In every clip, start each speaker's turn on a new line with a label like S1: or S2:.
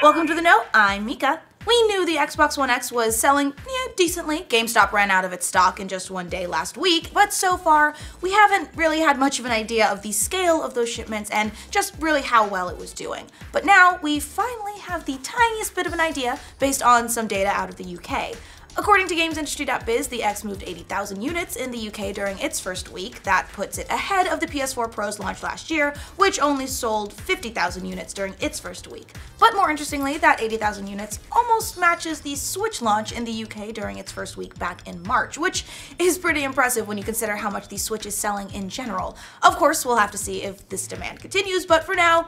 S1: Welcome to The Note, I'm Mica. We knew the Xbox One X was selling, decently. GameStop ran out of its stock in just one day last week, but so far, we haven't really had much of an idea of the scale of those shipments and just really how well it was doing. But now, we finally have the tiniest bit of an idea based on some data out of the UK. According to GamesIndustry.biz, the X moved 80,000 units in the UK during its first week. That puts it ahead of the PS4 Pro's launch last year, which only sold 50,000 units during its first week. But more interestingly, that 80,000 units almost matches the Switch launch in the UK during its first week back in March, which is pretty impressive when you consider how much the Switch is selling in general. Of course, we'll have to see if this demand continues, but for now,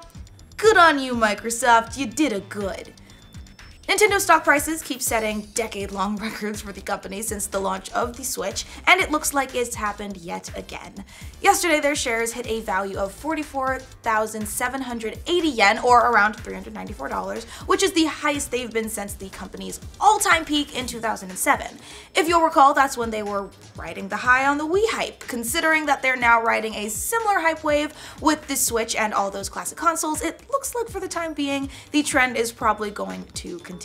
S1: good on you, Microsoft, you did a good. Nintendo stock prices keep setting decade-long records for the company since the launch of the Switch, and it looks like it's happened yet again. Yesterday, their shares hit a value of 44,780 yen, or around $394, which is the highest they've been since the company's all-time peak in 2007. If you'll recall, that's when they were riding the high on the Wii hype. Considering that they're now riding a similar hype wave with the Switch and all those classic consoles, it looks like for the time being, the trend is probably going to continue.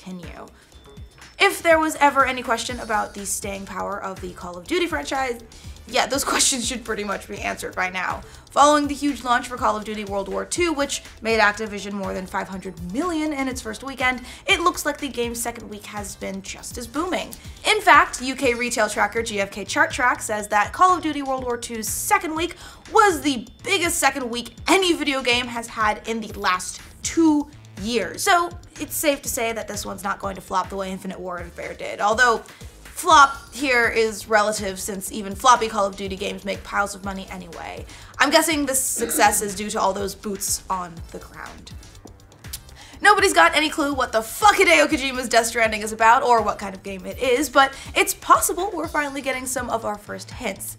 S1: If there was ever any question about the staying power of the Call of Duty franchise, yeah, those questions should pretty much be answered by now. Following the huge launch for Call of Duty World War II, which made Activision more than $500 million in its first weekend, it looks like the game's second week has been just as booming. In fact, UK retail tracker GfK Chart Track says that Call of Duty World War II's second week was the biggest second week any video game has had in the last 2 years. So it's safe to say that this one's not going to flop the way Infinite Warfare did, although flop here is relative since even floppy Call of Duty games make piles of money anyway. I'm guessing this success is due to all those boots on the ground. Nobody's got any clue what the fuck Hideo Kojima's Death Stranding is about or what kind of game it is, but it's possible we're finally getting some of our first hints.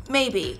S1: Maybe.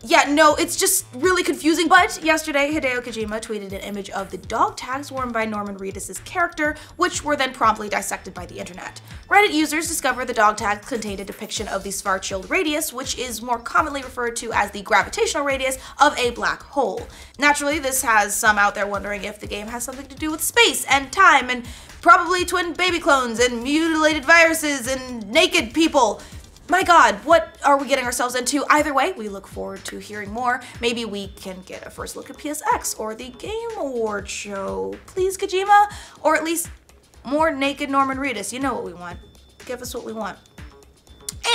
S1: Yeah, no, it's just really confusing, but yesterday Hideo Kojima tweeted an image of the dog tags worn by Norman Reedus' character, which were then promptly dissected by the internet. Reddit users discovered the dog tags contained a depiction of the Schwarzschild radius, which is more commonly referred to as the gravitational radius of a black hole. Naturally, this has some out there wondering if the game has something to do with space and time and probably twin baby clones and mutilated viruses and naked people. My god, what are we getting ourselves into? Either way, we look forward to hearing more. Maybe we can get a first look at PSX or the Game Award show. Please, Kojima? Or at least more naked Norman Reedus. You know what we want. Give us what we want.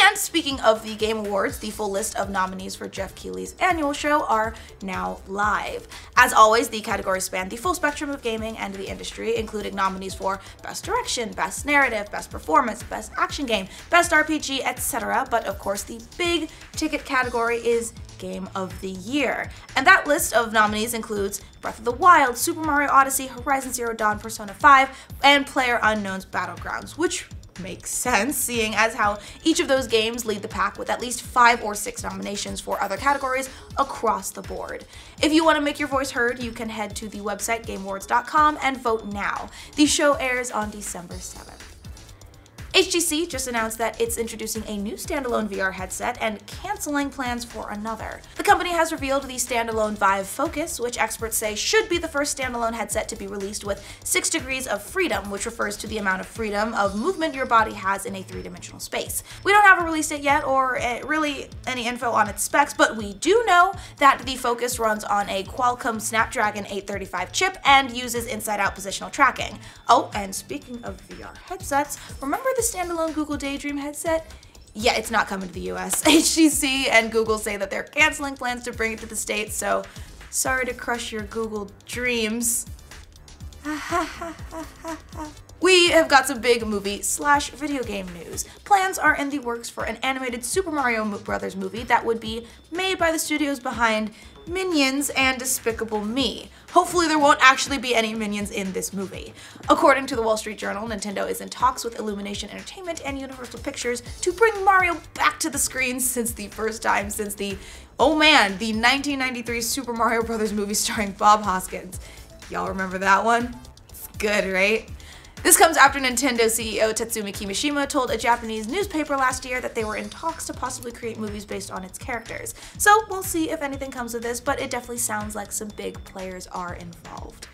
S1: And speaking of the Game Awards, the full list of nominees for Jeff Keighley's annual show are now live. As always, the categories span the full spectrum of gaming and the industry, including nominees for Best Direction, Best Narrative, Best Performance, Best Action Game, Best RPG, etc. But of course, the big ticket category is Game of the Year. And that list of nominees includes Breath of the Wild, Super Mario Odyssey, Horizon Zero Dawn, Persona 5, and PlayerUnknown's Battlegrounds, which makes sense, seeing as how each of those games lead the pack with at least 5 or 6 nominations for other categories across the board. If you want to make your voice heard, you can head to the website GameAwards.com and vote now. The show airs on December 7th. HTC just announced that it's introducing a new standalone VR headset and canceling plans for another. The company has revealed the Standalone Vr Focus, which experts say should be the first standalone headset to be released with 6 degrees of freedom, which refers to the amount of freedom of movement your body has in a 3-dimensional space. We don't have a release date yet or really any info on its specs, but we do know that the Focus runs on a Qualcomm Snapdragon 835 chip and uses inside-out positional tracking. Oh, and speaking of VR headsets, remember the standalone Google Daydream headset? Yeah, it's not coming to the US. HTC and Google say that they're canceling plans to bring it to the States, so sorry to crush your Google dreams. We have got some big movie/video game news. Plans are in the works for an animated Super Mario Bros. Movie that would be made by the studios behind Minions and Despicable Me. Hopefully there won't actually be any Minions in this movie. According to the Wall Street Journal, Nintendo is in talks with Illumination Entertainment and Universal Pictures to bring Mario back to the screens since the first time since the 1993 Super Mario Bros. Movie starring Bob Hoskins. Y'all remember that one? It's good, right? This comes after Nintendo CEO Tatsumi Kimishima told a Japanese newspaper last year that they were in talks to possibly create movies based on its characters. So we'll see if anything comes of this, but it definitely sounds like some big players are involved.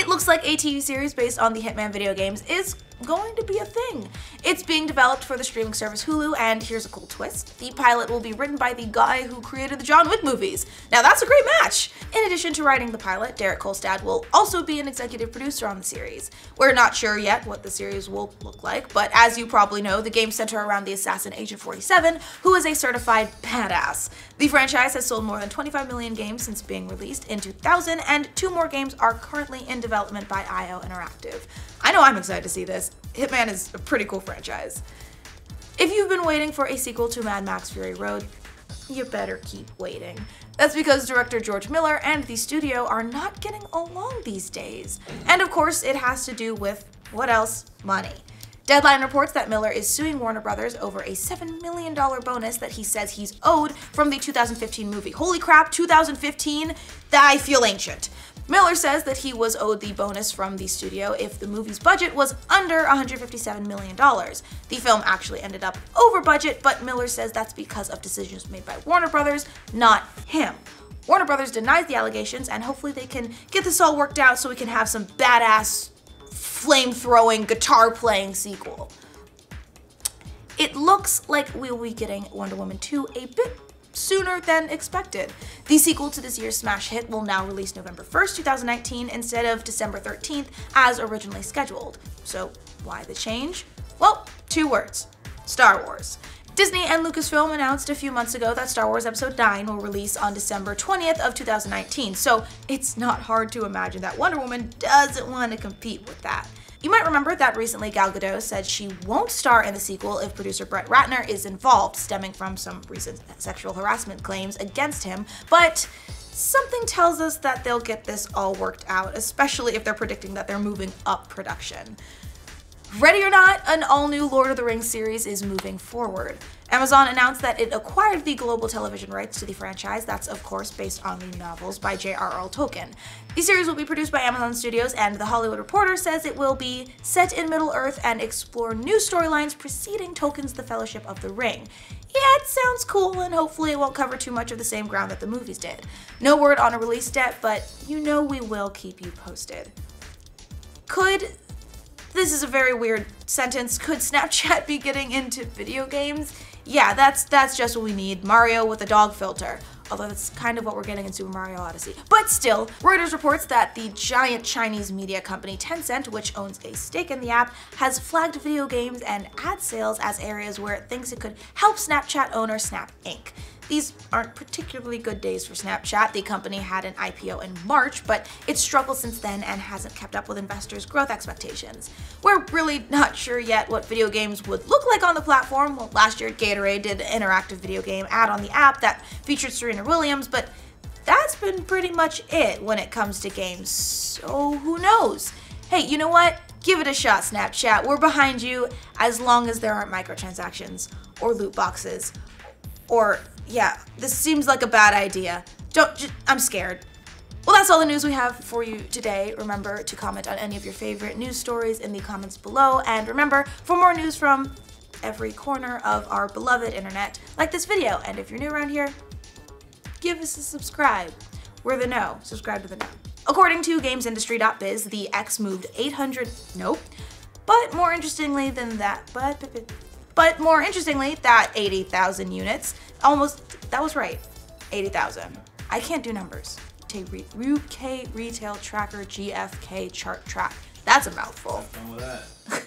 S1: It looks like a TV series based on the Hitman video games is going to be a thing. It's being developed for the streaming service Hulu, and here's a cool twist. The pilot will be written by the guy who created the John Wick movies. Now that's a great match! In addition to writing the pilot, Derek Kolstad will also be an executive producer on the series. We're not sure yet what the series will look like, but as you probably know, the games center around the assassin Agent 47, who is a certified badass. The franchise has sold more than 25 million games since being released in 2000, and 2 more games are currently in development by IO Interactive. I know I'm excited to see this. Hitman is a pretty cool franchise. If you've been waiting for a sequel to Mad Max Fury Road, you better keep waiting. That's because director George Miller and the studio are not getting along these days. And of course, it has to do with, what else? Money. Deadline reports that Miller is suing Warner Brothers over a $7 million bonus that he says he's owed from the 2015 movie. Holy crap, 2015? I feel ancient. Miller says that he was owed the bonus from the studio if the movie's budget was under $157 million. The film actually ended up over budget, but Miller says that's because of decisions made by Warner Brothers, not him. Warner Brothers denies the allegations, and hopefully they can get this all worked out so we can have some badass, flame-throwing, guitar-playing sequel. It looks like we'll be getting Wonder Woman 2 a bit sooner than expected. The sequel to this year's smash hit will now release November 1st, 2019 instead of December 13th as originally scheduled. So why the change? Well, 2 words: Star Wars. Disney and Lucasfilm announced a few months ago that Star Wars Episode 9 will release on December 20th of 2019, so it's not hard to imagine that Wonder Woman doesn't want to compete with that. You might remember that recently Gal Gadot said she won't star in the sequel if producer Brett Ratner is involved, stemming from some recent sexual harassment claims against him, but something tells us that they'll get this all worked out, especially if they're predicting that they're moving up production. Ready or not, an all-new Lord of the Rings series is moving forward. Amazon announced that it acquired the global television rights to the franchise. That's, of course, based on the novels by J.R.R. Tolkien. The series will be produced by Amazon Studios, and The Hollywood Reporter says it will be set in Middle-earth and explore new storylines preceding Tolkien's The Fellowship of the Ring. Yeah, it sounds cool, and hopefully it won't cover too much of the same ground that the movies did. No word on a release date, but you know we will keep you posted. This is a very weird sentence. Could Snapchat be getting into video games? Yeah, that's just what we need. Mario with a dog filter. Although that's kind of what we're getting in Super Mario Odyssey. But still, Reuters reports that the giant Chinese media company Tencent, which owns a stake in the app, has flagged video games and ad sales as areas where it thinks it could help Snapchat owner Snap Inc. These aren't particularly good days for Snapchat. The company had an IPO in March, but it's struggled since then and hasn't kept up with investors' growth expectations. We're really not sure yet what video games would look like on the platform. Well, last year Gatorade did an interactive video game ad on the app that featured Serena Williams, but that's been pretty much it when it comes to games, so who knows? Hey, you know what? Give it a shot, Snapchat. We're behind you as long as there aren't microtransactions or loot boxes or yeah, this seems like a bad idea. I'm scared. Well, that's all the news we have for you today. Remember to comment on any of your favorite news stories in the comments below. And remember, for more news from every corner of our beloved internet, like this video. And if you're new around here, give us a subscribe. We're the know. Subscribe to the know. According to GamesIndustry.biz, the X moved 800, nope. But more interestingly than that, but more interestingly, that 80,000 units, that was right, 80,000. I can't do numbers. UK Retail Tracker GFK Chart Track. That's a mouthful. What's wrong with that?